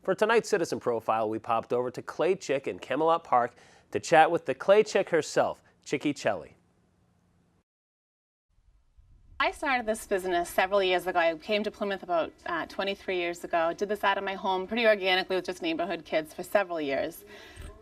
For tonight's Citizen Profile, we popped over to Clay Chick in Camelot Park to chat with the Clay Chick herself, Chickie Celli. I started this business several years ago. I came to Plymouth about 23 years ago. Did this out of my home pretty organically with just neighborhood kids for several years.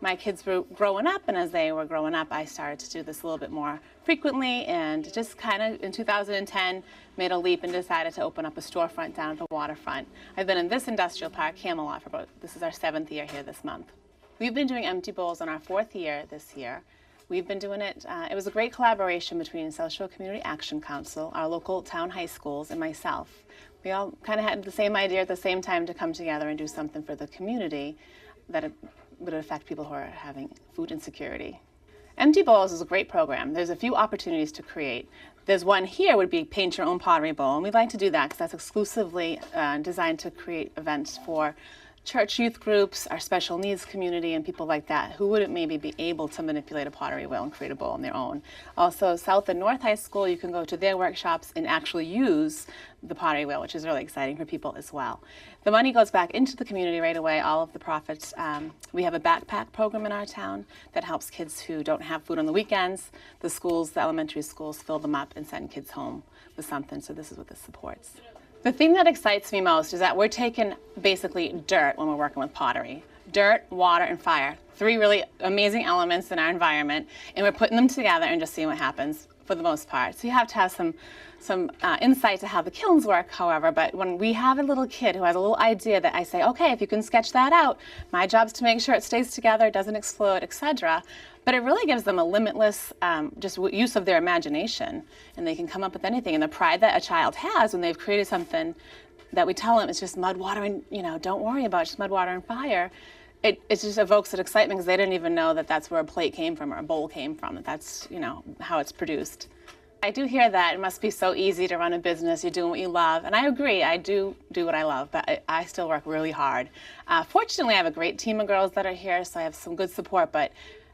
My kids were growing up, and as they were growing up, I started to do this a little bit more frequently, and just kind of in 2010 made a leap and decided to open up a storefront down at the waterfront. I've been in this industrial park, Camelot, for this is our 7th year here this month. We've been doing empty bowls on our 4th year this year. We've been doing it, it was a great collaboration between South Shore Community Action Council, our local town high schools, and myself. We all kind of had the same idea at the same time to come together and do something for the community that would affect people who are having food insecurity. Empty Bowls is a great program. There's a few opportunities to create. There's one here would be paint your own pottery bowl, and we'd like to do that because that's exclusively designed to create events for church youth groups, our special needs community, and people like that who wouldn't maybe be able to manipulate a pottery wheel and create a bowl on their own. Also, South and North High School, you can go to their workshops and actually use the pottery wheel, which is really exciting for people as well. The money goes back into the community right away, all of the profits. We have a backpack program in our town that helps kids who don't have food on the weekends. The schools, the elementary schools, fill them up and send kids home with something, so this is what this supports. The thing that excites me most is that we're taking basically dirt when we're working with pottery. Dirt, water, and fire. 3 really amazing elements in our environment, and we're putting them together and just seeing what happens for the most part. So you have to have some insight to how the kilns work, however, but when we have a little kid who has a little idea that I say, okay, if you can sketch that out, my job's to make sure it stays together, doesn't explode, etc. But it really gives them a limitless just use of their imagination, and they can come up with anything. And the pride that a child has when they've created something that we tell them it's just mud, water, and don't worry about it, just mud, water, and fire. It just evokes that excitement because they didn't even know that that's where a plate came from or a bowl came from. That that's how it's produced. I do hear that it must be so easy to run a business. You're doing what you love, and I agree. I do what I love, but I still work really hard. Fortunately, I have a great team of girls that are here, so I have some good support. But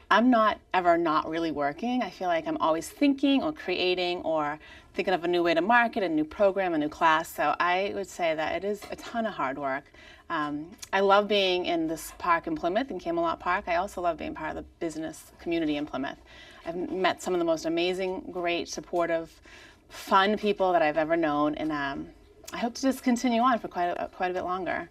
I'm not ever not really working. I feel like I'm always thinking or creating or thinking of a new way to market, a new program, a new class. So I would say that it is a ton of hard work. I love being in this park in Plymouth, in Camelot Park. I also love being part of the business community in Plymouth. I've met some of the most amazing, great, supportive, fun people that I've ever known, and I hope to just continue on for quite a bit longer.